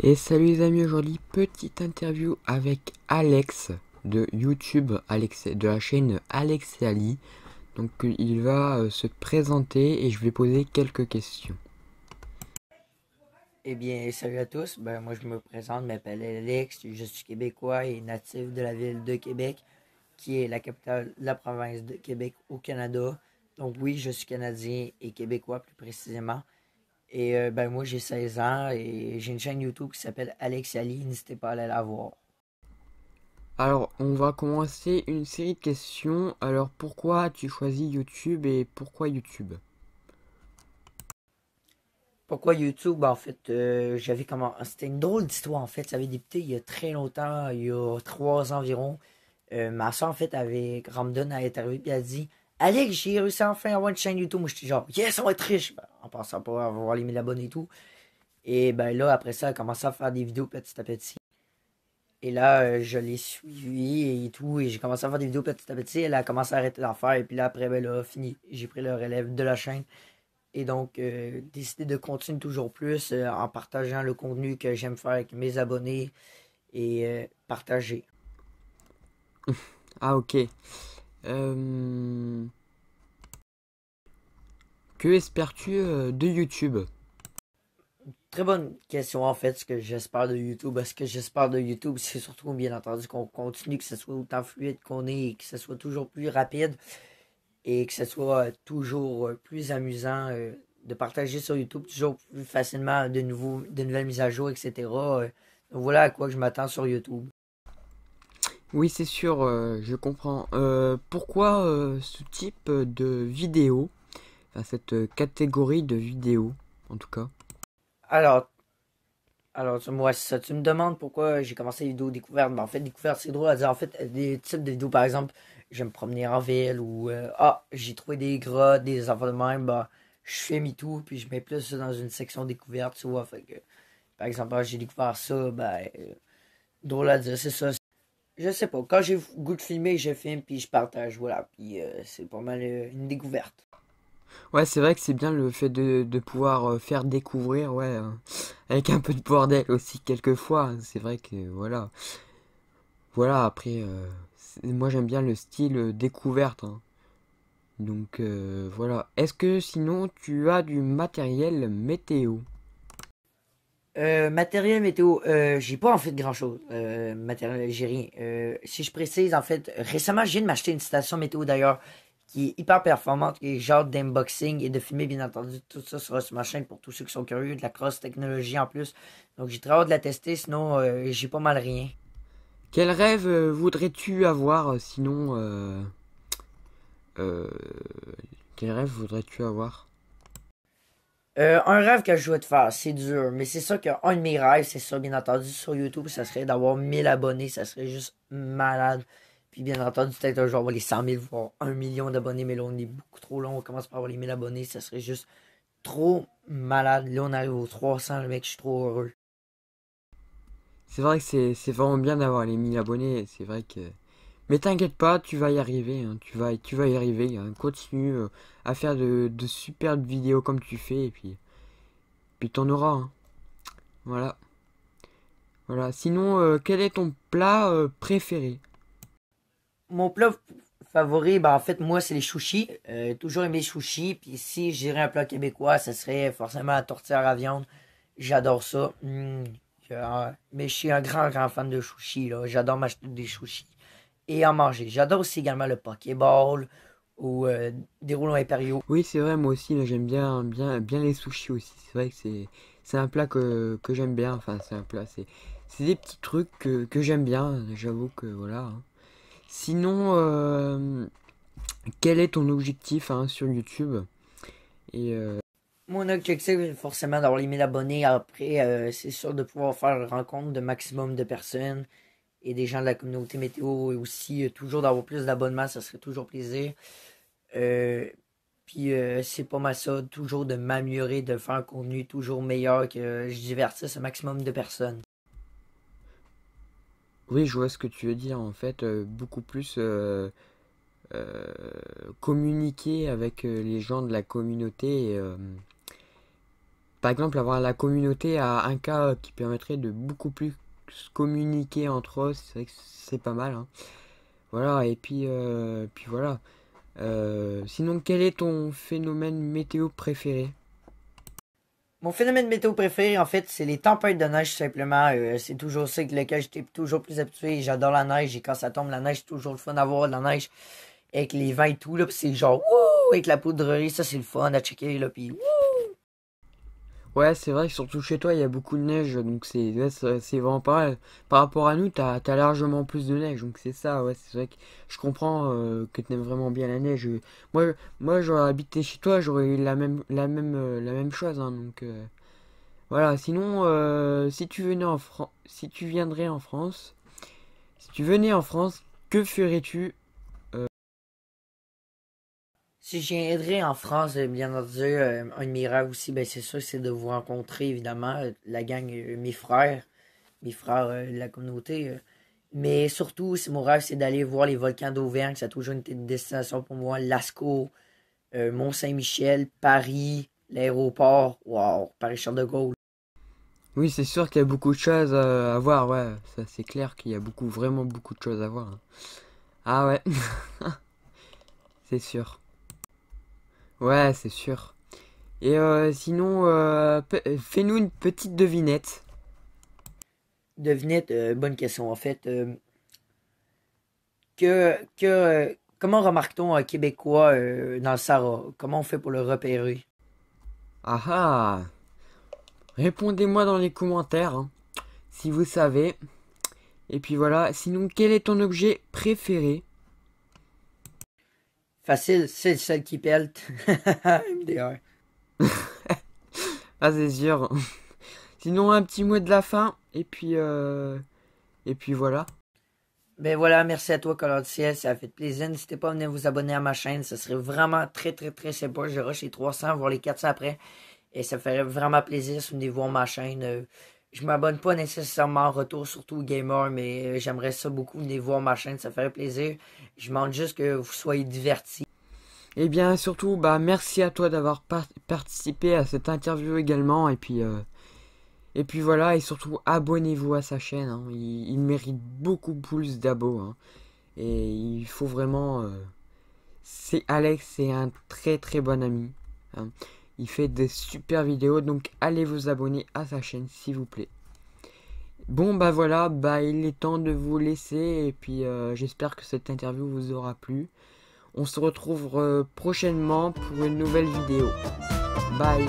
Et salut les amis, aujourd'hui petite interview avec Alex de YouTube, Alex de la chaîne Alex et Ali. Donc il va se présenter et je vais poser quelques questions. Eh bien, salut à tous. Moi, je me présente, je m'appelle Alex, je suis québécois et natif de la ville de Québec, qui est la capitale de la province de Québec au Canada. Donc oui, je suis canadien et québécois plus précisément. Et moi, j'ai 16 ans et j'ai une chaîne YouTube qui s'appelle Alex Ali. N'hésitez pas à aller la voir. Alors on va commencer une série de questions. Alors pourquoi tu choisis YouTube et pourquoi YouTube? Pourquoi YouTube? En fait, j'avais comment. C'était une drôle d'histoire en fait. Ça avait débuté il y a très longtemps, il y a 3 ans environ. Ma soeur, en fait, avait Ramdon à l'interview, puis elle a dit Alex, j'ai réussi enfin à avoir une chaîne YouTube. Moi, j'étais genre yes, on va être riche. En pensant pas avoir les 1000 abonnés et tout. Et ben là, après ça, elle a commencé à faire des vidéos petit à petit. Et là, je l'ai suivi et tout. Et j'ai commencé à faire des vidéos petit à petit. Elle a commencé à arrêter d'en faire. Et puis là, après, ben là, fini. J'ai pris le relève de la chaîne. Et donc, décidé de continuer toujours plus en partageant le contenu que j'aime faire avec mes abonnés et partager. Ah ok. Euh, Que espères-tu de YouTube? Très bonne question en fait, ce que j'espère de YouTube. Ce que j'espère de YouTube, c'est surtout bien entendu qu'on continue, que ce soit autant fluide qu'on est, et que ce soit toujours plus rapide et que ce soit toujours plus amusant de partager sur YouTube, toujours plus facilement de nouvelles mises à jour, etc. Donc voilà à quoi je m'attends sur YouTube. Oui, c'est sûr, je comprends. Pourquoi ce type de vidéo, enfin cette catégorie de vidéos, en tout cas? Alors, moi, ça, tu me demandes pourquoi j'ai commencé les vidéos découvertes. En fait, découverte, c'est drôle à dire. En fait, des types de vidéos, par exemple, je vais me promener en ville ou j'ai trouvé des grottes, des enfants de même, je filme et tout, puis je mets plus ça dans une section découverte, tu vois. Fait que, par exemple, j'ai découvert ça, drôle à dire, c'est ça. Je sais pas, quand j'ai le goût de filmer, je filme, puis je partage, voilà. Puis c'est pas mal une découverte. Ouais, c'est vrai que c'est bien le fait de pouvoir faire découvrir, ouais, avec un peu de bordel aussi quelquefois. C'est vrai que voilà, voilà. Après, moi j'aime bien le style découverte, hein. Donc voilà. Est-ce que sinon tu as du matériel météo? Matériel météo, j'ai pas en fait grand chose. Matériel, j'ai rien. Si je précise, en fait, récemment, je viens de m'acheter une station météo d'ailleurs qui est hyper performante, qui est genre d'unboxing et de filmer, bien entendu, tout ça sera sur ma chaîne pour tous ceux qui sont curieux, de la cross technologie en plus. Donc j'ai très hâte de la tester, sinon j'ai pas mal rien. Quel rêve voudrais-tu avoir sinon euh, quel rêve voudrais-tu avoir? Un rêve que je souhaite faire, c'est dur, mais c'est ça qu'un de mes rêves, c'est ça, bien entendu, sur YouTube, ça serait d'avoir 1000 abonnés, ça serait juste malade. Puis bien entendu, peut-être un jour avoir les 100 000, voire 1 million d'abonnés, mais là on est beaucoup trop long, on commence par avoir les 1000 abonnés, ça serait juste trop malade. Là on arrive aux 300, le mec, je suis trop heureux. C'est vrai que c'est vraiment bien d'avoir les 1000 abonnés. C'est vrai que mais t'inquiète pas, tu vas y arriver, hein, tu vas y arriver, hein. Continue à faire de superbes vidéos comme tu fais, et puis t'en auras, hein. Voilà. Voilà. Sinon, quel est ton plat préféré? Mon plat favori, en fait, moi, c'est les sushis. Toujours aimé les sushis. Puis si je dirais un plat québécois, ça serait forcément la tourtière à viande. J'adore ça. Mais je suis un grand, grand fan de sushis, là. J'adore m'acheter des sushis et en manger. J'adore aussi également le pokéball ou des roulons impériaux. Oui, c'est vrai, moi aussi, là, j'aime bien les sushis aussi. C'est vrai que c'est un plat que j'aime bien. Enfin, c'est un plat, c'est des petits trucs que j'aime bien. J'avoue que voilà, hein. Sinon, quel est ton objectif, hein, sur YouTube? Et Mon objectif est forcément d'avoir les 1000 abonnés. Après, c'est sûr de pouvoir faire la rencontre de maximum de personnes et des gens de la communauté météo et aussi toujours d'avoir plus d'abonnements, ça serait toujours plaisir. Euh, c'est pas mal ça, toujours de m'améliorer, de faire un contenu toujours meilleur, que je divertisse un maximum de personnes. oui, je vois ce que tu veux dire. En fait, beaucoup plus euh, communiquer avec les gens de la communauté par exemple, avoir la communauté à un cas qui permettrait de beaucoup plus communiquer entre eux, c'est vrai que c'est pas mal, hein. Voilà, et puis voilà. Sinon, quel est ton phénomène météo préféré? Mon phénomène météo préféré, en fait, c'est les tempêtes de neige, tout simplement. C'est toujours ça avec lequel j'étais toujours plus habitué. J'adore la neige et quand ça tombe, la neige, c'est toujours le fun d'avoir de la neige avec les vents et tout, là. Puis c'est genre, wouh, avec la poudrerie, ça, c'est le fun à checker, là. Puis, wouh. Ouais, c'est vrai que surtout chez toi, il y a beaucoup de neige, donc c'est vraiment pas mal. Par rapport à nous, t'as largement plus de neige, donc c'est ça, ouais, c'est vrai que je comprends que t'aimes vraiment bien la neige. Moi, j'aurais habité chez toi, j'aurais eu la même chose, hein, donc voilà. Sinon, si tu viendrais en France, si tu venais en France, que ferais-tu? Si je viendrais en France, bien entendu, un de mes rêves aussi, ben, c'est sûr, c'est de vous rencontrer, évidemment, la gang, mes frères de la communauté. Mais surtout, c'est mon rêve, c'est d'aller voir les volcans d'Auvergne. Ça a toujours été une destination pour moi. Lascaux, Mont-Saint-Michel, Paris, l'aéroport. Wow, Paris-Charles de Gaulle. Oui, c'est sûr qu'il y a beaucoup de choses à voir, ouais, ça c'est clair qu'il y a vraiment beaucoup de choses à voir, hein. Ah ouais, c'est sûr. Ouais, c'est sûr. Et sinon, fais-nous une petite devinette. Devinette, bonne question. En fait, comment remarque-t-on un Québécois dans le Sahara? Comment on fait pour le repérer? Ah ah! Répondez-moi dans les commentaires, hein, si vous savez. Et puis voilà, sinon, quel est ton objet préféré? Facile, c'est celle qui pèle. MDR. Ah, c'est sûr. Sinon, un petit mot de la fin, et puis voilà. Ben voilà, merci à toi, Color Ciel, ça a fait plaisir. N'hésitez pas à venir vous abonner à ma chaîne, ça serait vraiment très très très sympa. Je rush les 300, voire les 400 après. Et ça ferait vraiment plaisir si vous venez voir ma chaîne. Je m'abonne pas nécessairement en retour, surtout aux gamers, mais j'aimerais ça beaucoup venir voir ma chaîne, ça ferait plaisir. Je demande juste que vous soyez divertis. Et bien, surtout, bah, merci à toi d'avoir participé à cette interview également, et puis voilà, et surtout, abonnez-vous à sa chaîne, hein. Il mérite beaucoup plus d'abos, hein. Et il faut vraiment... c'est Alex, c'est un très très bon ami, hein. Il fait des super vidéos, donc allez vous abonner à sa chaîne, s'il vous plaît. Bon, bah voilà, bah il est temps de vous laisser, et puis j'espère que cette interview vous aura plu. On se retrouve prochainement pour une nouvelle vidéo. Bye!